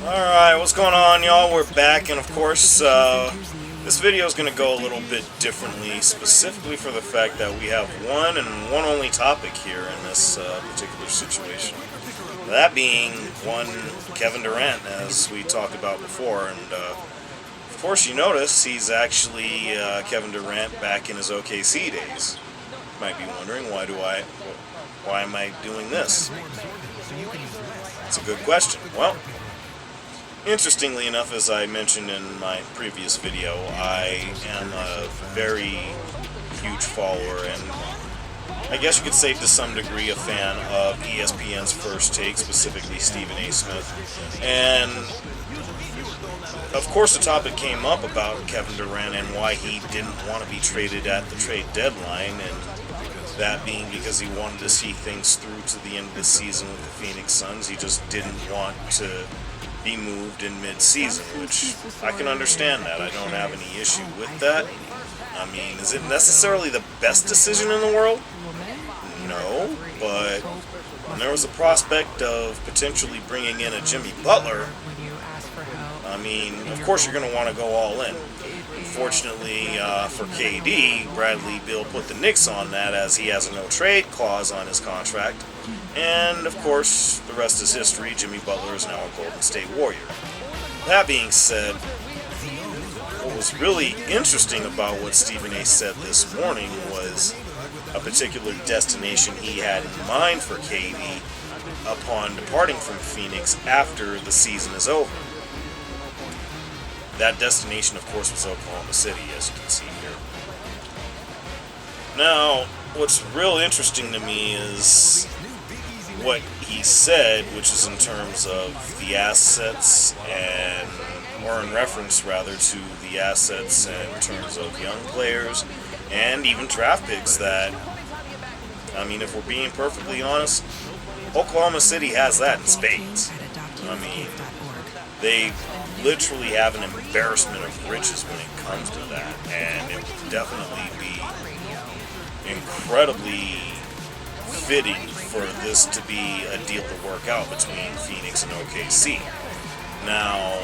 Alright, what's going on, y'all? We're back, and of course, this video is going to go a little bit differently, specifically for the fact that we have one and one only topic here in this particular situation. That being one Kevin Durant, as we talked about before, and of course you notice he's actually Kevin Durant back in his OKC days. You might be wondering, why am I doing this? It's a good question. Well, interestingly enough, as I mentioned in my previous video, I am a very huge follower and I guess you could say to some degree a fan of ESPN's First Take, specifically Stephen A. Smith. And of course the topic came up about Kevin Durant and why he didn't want to be traded at the trade deadline, and that being because he wanted to see things through to the end of the season with the Phoenix Suns. He just didn't want to be moved in mid-season, which I can understand that. I don't have any issue with that. I mean, is it necessarily the best decision in the world? No, but when there was a prospect of potentially bringing in a Jimmy Butler, I mean, of course you're going to want to go all in. Unfortunately for KD, Bradley Beal put the Knicks on that as he has a no-trade clause on his contract. And, of course, the rest is history. Jimmy Butler is now a Golden State Warrior. That being said, what was really interesting about what Stephen A. said this morning was a particular destination he had in mind for KD upon departing from Phoenix after the season is over. That destination, of course, was Oklahoma City, as you can see here. Now, what's real interesting to me is what he said, which is in terms of the assets or in reference rather to the assets in terms of young players and even draft picks that, I mean, if we're being perfectly honest, Oklahoma City has that in spades. I mean, they literally have an embarrassment of riches when it comes to that, and it would definitely be incredibly fitting for this to be a deal to work out between Phoenix and OKC. Now,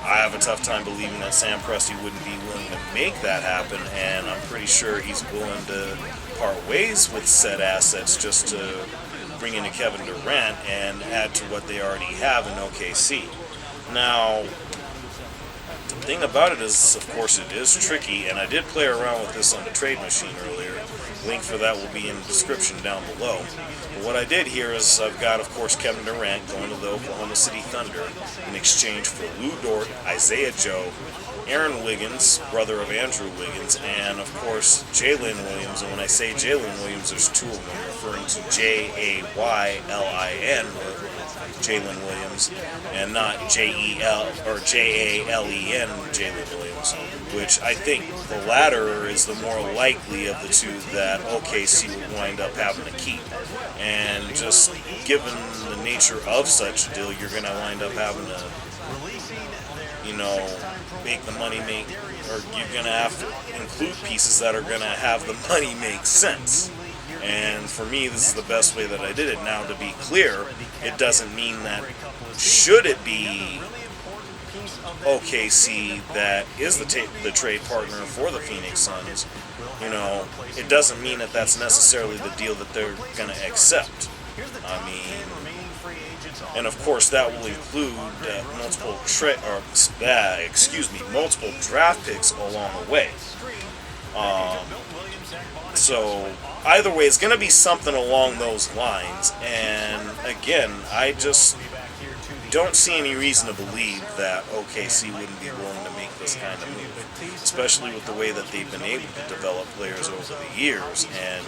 I have a tough time believing that Sam Presti wouldn't be willing to make that happen, and I'm pretty sure he's willing to part ways with said assets just to bring in a Kevin Durant and add to what they already have in OKC. Now, the thing about it is, of course, it is tricky, and I did play around with this on the trade machine earlier. Link for that will be in the description down below. But what I did here is I've got, of course, Kevin Durant going to the Oklahoma City Thunder in exchange for Lou Dort, Isaiah Joe, Aaron Wiggins, brother of Andrew Wiggins, and, of course, Jalen Williams. And when I say Jalen Williams, there's two of them, referring to Jaylin, Jalen Williams, and not J-E-L or J-A-L-E-N Jalen Williams, which I think the latter is the more likely of the two that OKC would wind up having to keep. And just given the nature of such a deal, you're going to wind up having to, make the money make, or you're going to have to include pieces that are going to have the money make sense. And for me, this is the best way that I did it. Now, to be clear, it doesn't mean that should it be OKC that is the trade partner for the Phoenix Suns, it doesn't mean that that's necessarily the deal that they're going to accept. I mean, and of course that will include multiple draft picks along the way. So either way, it's going to be something along those lines. And again, I just don't see any reason to believe that OKC wouldn't be willing to make this kind of move, especially with the way that they've been able to develop players over the years. And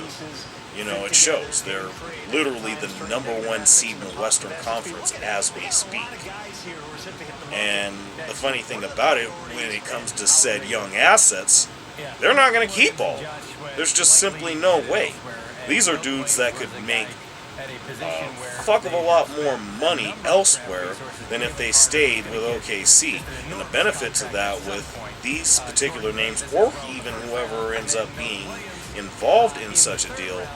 it shows. They're literally the #1 seed in the Western Conference as we speak. And the funny thing about it, when it comes to said young assets, they're not going to keep all of them. There's just simply no way. These are dudes that could make a fuck of a lot more money elsewhere than if they stayed with OKC. And the benefit to that with these particular names, or even whoever ends up being involved in such a deal,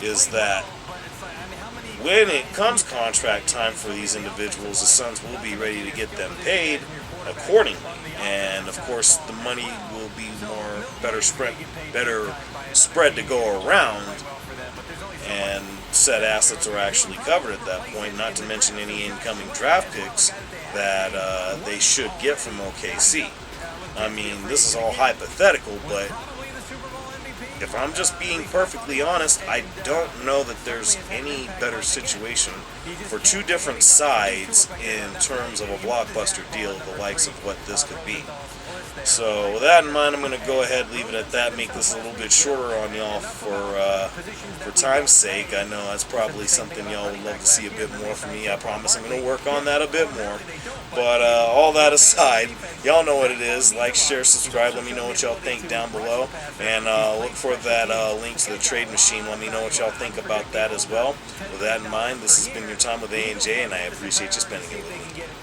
is that when it comes contract time for these individuals, the Suns will be ready to get them paid accordingly. And of course, the money will be better spread to go around, and said assets are actually covered at that point. Not to mention any incoming draft picks that they should get from OKC. I mean, this is all hypothetical, but if I'm just being perfectly honest, I don't know that there's any better situation for two different sides in terms of a blockbuster deal, the likes of what this could be. So with that in mind, I'm going to go ahead and leave it at that, make this a little bit shorter on y'all for time's sake. I know that's probably something y'all would love to see a bit more from me. I promise I'm going to work on that a bit more. But all that aside, y'all know what it is. Like, share, subscribe. Let me know what y'all think down below. And look for that link to the trade machine. Let me know what y'all think about that as well. With that in mind, this has been your time with A&J, and I appreciate you spending it with me.